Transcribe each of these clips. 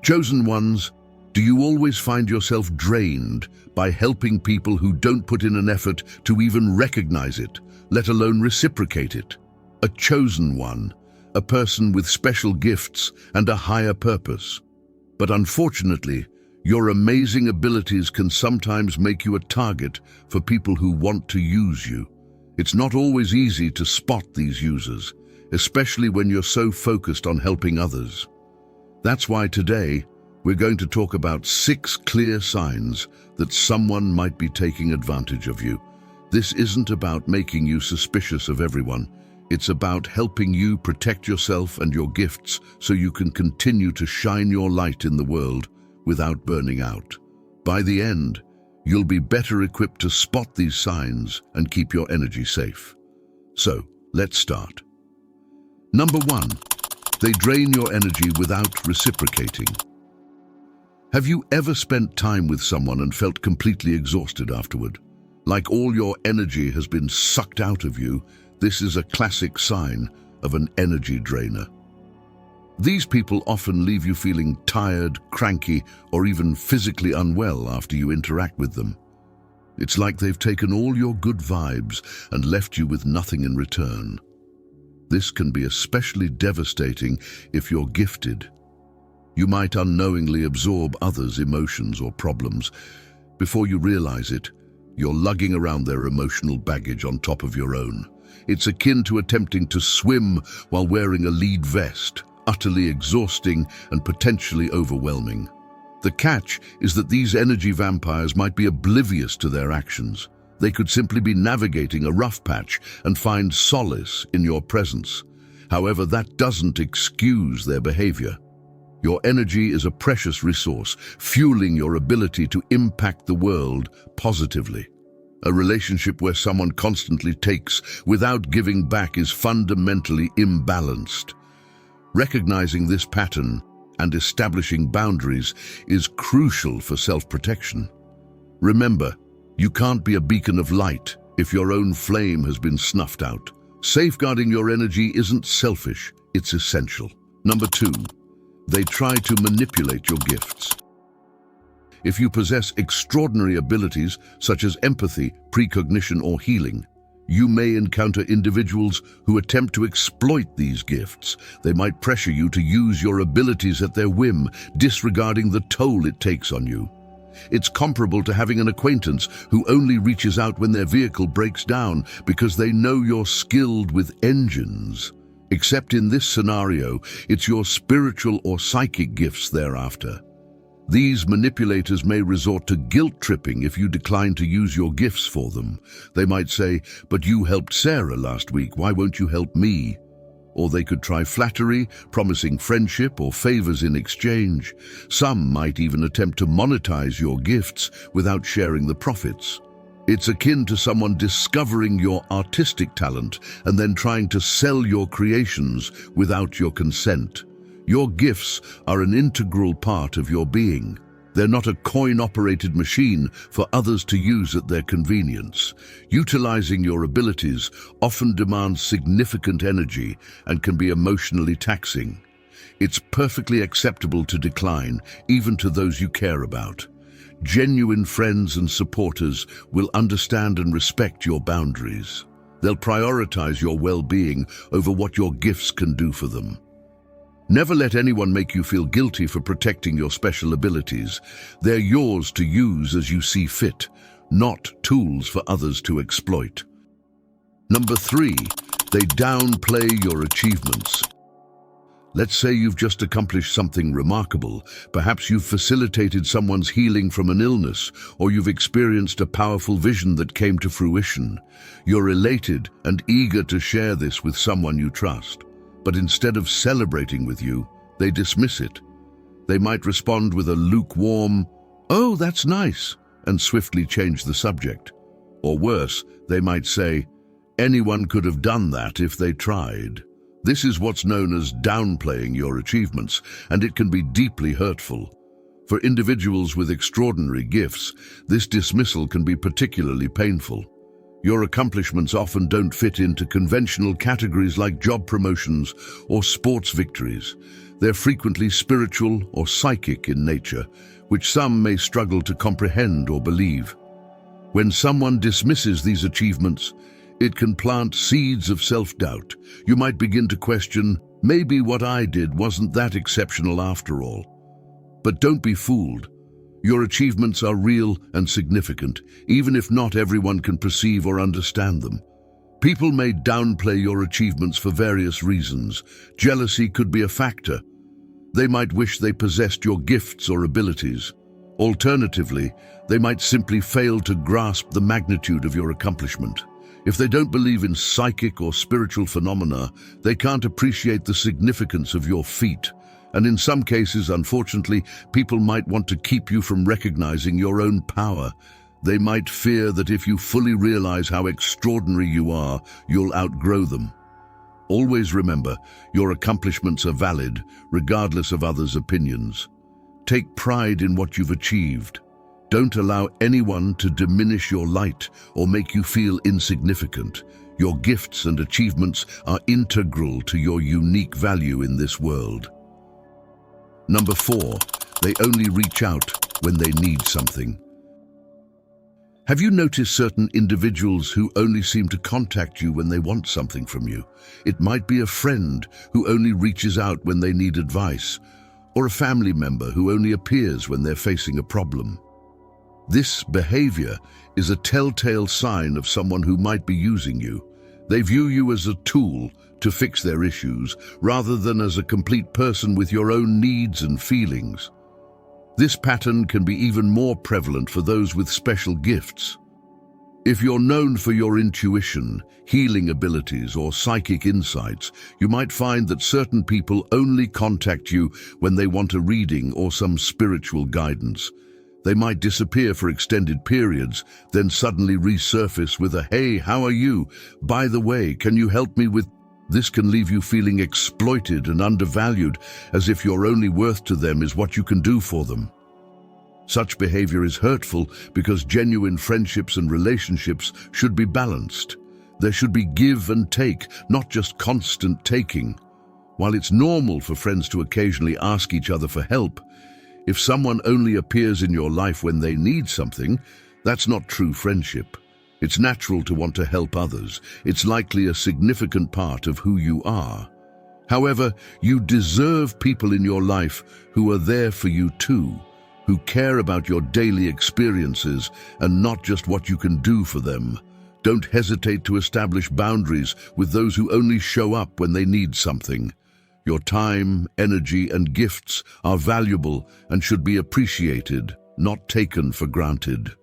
Chosen ones, do you always find yourself drained by helping people who don't put in an effort to even recognize it, let alone reciprocate it? A chosen one, a person with special gifts and a higher purpose. But unfortunately, your amazing abilities can sometimes make you a target for people who want to use you. It's not always easy to spot these users, especially when you're so focused on helping others. That's why today, we're going to talk about 6 clear signs that someone might be taking advantage of you. This isn't about making you suspicious of everyone. It's about helping you protect yourself and your gifts so you can continue to shine your light in the world without burning out. By the end, you'll be better equipped to spot these signs and keep your energy safe. So, let's start. Number 1, they drain your energy without reciprocating. Have you ever spent time with someone and felt completely exhausted afterward? Like all your energy has been sucked out of you? This is a classic sign of an energy drainer. These people often leave you feeling tired, cranky, or even physically unwell after you interact with them. It's like they've taken all your good vibes and left you with nothing in return. This can be especially devastating if you're gifted. You might unknowingly absorb others' emotions or problems. Before you realize it, you're lugging around their emotional baggage on top of your own. It's akin to attempting to swim while wearing a lead vest, utterly exhausting and potentially overwhelming. The catch is that these energy vampires might be oblivious to their actions. They could simply be navigating a rough patch and find solace in your presence. However, that doesn't excuse their behavior. Your energy is a precious resource, fueling your ability to impact the world positively. A relationship where someone constantly takes without giving back is fundamentally imbalanced. Recognizing this pattern and establishing boundaries is crucial for self-protection. Remember, you can't be a beacon of light if your own flame has been snuffed out. Safeguarding your energy isn't selfish, it's essential. Number 2, they try to manipulate your gifts. If you possess extraordinary abilities such as empathy, precognition, or healing, you may encounter individuals who attempt to exploit these gifts. They might pressure you to use your abilities at their whim, disregarding the toll it takes on you. It's comparable to having an acquaintance who only reaches out when their vehicle breaks down because they know you're skilled with engines. Except in this scenario, it's your spiritual or psychic gifts thereafter. These manipulators may resort to guilt-tripping if you decline to use your gifts for them. They might say, "But you helped Sarah last week, why won't you help me?" Or they could try flattery, promising friendship or favors in exchange. Some might even attempt to monetize your gifts without sharing the profits. It's akin to someone discovering your artistic talent and then trying to sell your creations without your consent. Your gifts are an integral part of your being. They're not a coin-operated machine for others to use at their convenience. Utilizing your abilities often demands significant energy and can be emotionally taxing. It's perfectly acceptable to decline, even to those you care about. Genuine friends and supporters will understand and respect your boundaries. They'll prioritize your well-being over what your gifts can do for them. Never let anyone make you feel guilty for protecting your special abilities. They're yours to use as you see fit, not tools for others to exploit. Number 3, they downplay your achievements. Let's say you've just accomplished something remarkable. Perhaps you've facilitated someone's healing from an illness, or you've experienced a powerful vision that came to fruition. You're elated and eager to share this with someone you trust. But instead of celebrating with you, they dismiss it. They might respond with a lukewarm, "Oh, that's nice," and swiftly change the subject. Or worse, they might say, "Anyone could have done that if they tried." This is what's known as downplaying your achievements, and it can be deeply hurtful. For individuals with extraordinary gifts, this dismissal can be particularly painful. Your accomplishments often don't fit into conventional categories like job promotions or sports victories. They're frequently spiritual or psychic in nature, which some may struggle to comprehend or believe. When someone dismisses these achievements, it can plant seeds of self-doubt. You might begin to question, maybe what I did wasn't that exceptional after all. But don't be fooled. Your achievements are real and significant, even if not everyone can perceive or understand them. People may downplay your achievements for various reasons. Jealousy could be a factor. They might wish they possessed your gifts or abilities. Alternatively, they might simply fail to grasp the magnitude of your accomplishment. If they don't believe in psychic or spiritual phenomena, they can't appreciate the significance of your feat. And in some cases, unfortunately, people might want to keep you from recognizing your own power. They might fear that if you fully realize how extraordinary you are, you'll outgrow them. Always remember, your accomplishments are valid, regardless of others' opinions. Take pride in what you've achieved. Don't allow anyone to diminish your light or make you feel insignificant. Your gifts and achievements are integral to your unique value in this world. Number 4, they only reach out when they need something. Have you noticed certain individuals who only seem to contact you when they want something from you? It might be a friend who only reaches out when they need advice, or a family member who only appears when they're facing a problem. This behavior is a telltale sign of someone who might be using you. They view you as a tool to fix their issues, rather than as a complete person with your own needs and feelings. This pattern can be even more prevalent for those with special gifts. If you're known for your intuition, healing abilities, or psychic insights, you might find that certain people only contact you when they want a reading or some spiritual guidance. They might disappear for extended periods, then suddenly resurface with a, "Hey, how are you? By the way, can you help me with..." This can leave you feeling exploited and undervalued, as if your only worth to them is what you can do for them. Such behavior is hurtful because genuine friendships and relationships should be balanced. There should be give and take, not just constant taking. While it's normal for friends to occasionally ask each other for help, if someone only appears in your life when they need something, that's not true friendship. It's natural to want to help others. It's likely a significant part of who you are. However, you deserve people in your life who are there for you too, who care about your daily experiences and not just what you can do for them. Don't hesitate to establish boundaries with those who only show up when they need something. Your time, energy, and gifts are valuable and should be appreciated, not taken for granted.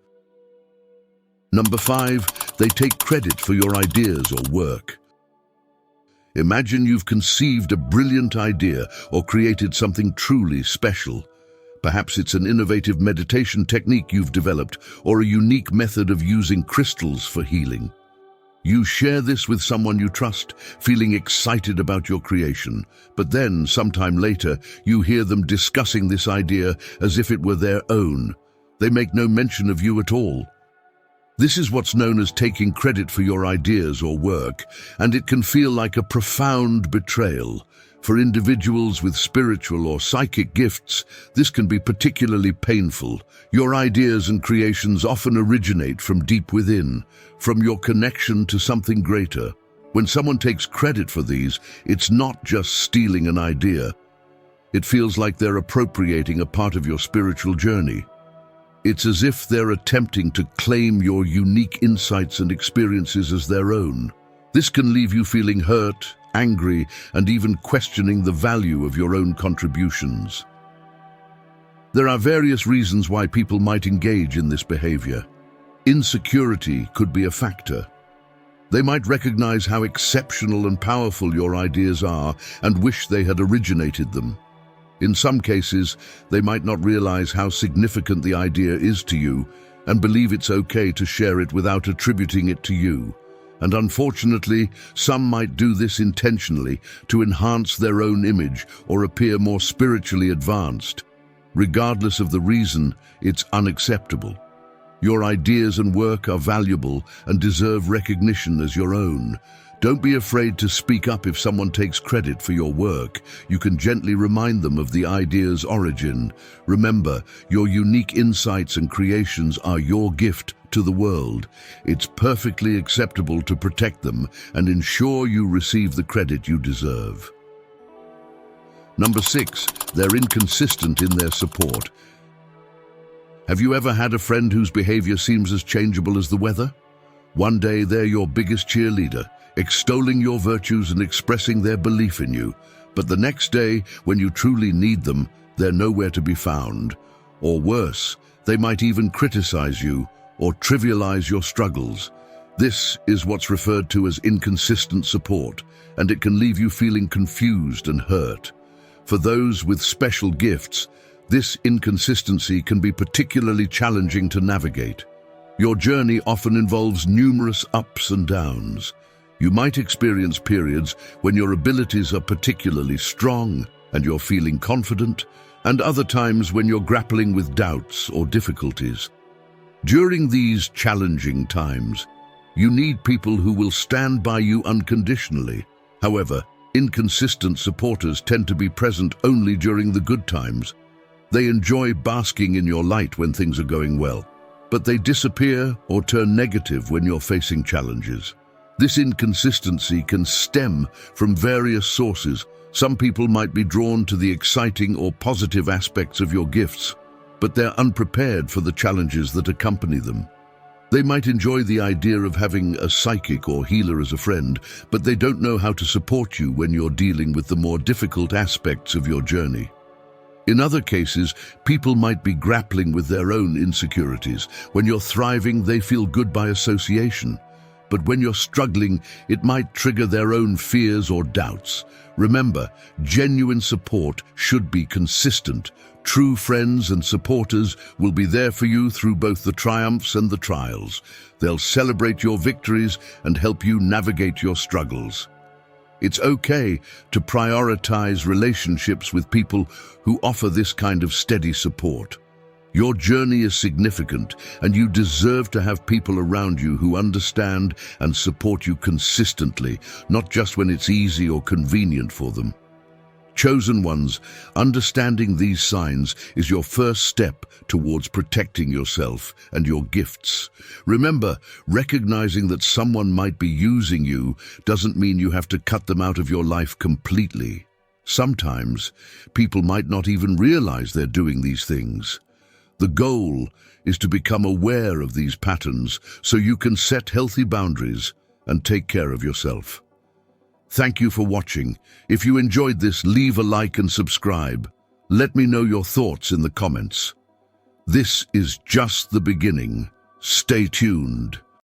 Number 5, they take credit for your ideas or work. Imagine you've conceived a brilliant idea or created something truly special. Perhaps it's an innovative meditation technique you've developed or a unique method of using crystals for healing. You share this with someone you trust, feeling excited about your creation, but then, sometime later, you hear them discussing this idea as if it were their own. They make no mention of you at all. This is what's known as taking credit for your ideas or work, and it can feel like a profound betrayal. For individuals with spiritual or psychic gifts, this can be particularly painful. Your ideas and creations often originate from deep within, from your connection to something greater. When someone takes credit for these, it's not just stealing an idea. It feels like they're appropriating a part of your spiritual journey. It's as if they're attempting to claim your unique insights and experiences as their own. This can leave you feeling hurt, angry, and even questioning the value of your own contributions. There are various reasons why people might engage in this behavior. Insecurity could be a factor. They might recognize how exceptional and powerful your ideas are and wish they had originated them. In some cases, they might not realize how significant the idea is to you and believe it's okay to share it without attributing it to you. And unfortunately, some might do this intentionally to enhance their own image or appear more spiritually advanced. Regardless of the reason, it's unacceptable. Your ideas and work are valuable and deserve recognition as your own. Don't be afraid to speak up if someone takes credit for your work. You can gently remind them of the idea's origin. Remember, your unique insights and creations are your gift to the world. It's perfectly acceptable to protect them and ensure you receive the credit you deserve. Number 6, they're inconsistent in their support. Have you ever had a friend whose behavior seems as changeable as the weather? One day they're your biggest cheerleader, extolling your virtues and expressing their belief in you. But the next day, when you truly need them, they're nowhere to be found. Or worse, they might even criticize you or trivialize your struggles. This is what's referred to as inconsistent support, and it can leave you feeling confused and hurt. For those with special gifts, this inconsistency can be particularly challenging to navigate. Your journey often involves numerous ups and downs. You might experience periods when your abilities are particularly strong and you're feeling confident, and other times when you're grappling with doubts or difficulties. During these challenging times, you need people who will stand by you unconditionally. However, inconsistent supporters tend to be present only during the good times. They enjoy basking in your light when things are going well, but they disappear or turn negative when you're facing challenges. This inconsistency can stem from various sources. Some people might be drawn to the exciting or positive aspects of your gifts, but they're unprepared for the challenges that accompany them. They might enjoy the idea of having a psychic or healer as a friend, but they don't know how to support you when you're dealing with the more difficult aspects of your journey. In other cases, people might be grappling with their own insecurities. When you're thriving, they feel good by association. But when you're struggling, it might trigger their own fears or doubts. Remember, genuine support should be consistent. True friends and supporters will be there for you through both the triumphs and the trials. They'll celebrate your victories and help you navigate your struggles. It's okay to prioritize relationships with people who offer this kind of steady support. Your journey is significant, and you deserve to have people around you who understand and support you consistently, not just when it's easy or convenient for them. Chosen ones, understanding these signs is your first step towards protecting yourself and your gifts. Remember, recognizing that someone might be using you doesn't mean you have to cut them out of your life completely. Sometimes, people might not even realize they're doing these things. The goal is to become aware of these patterns so you can set healthy boundaries and take care of yourself. Thank you for watching. If you enjoyed this, leave a like and subscribe. Let me know your thoughts in the comments. This is just the beginning. Stay tuned.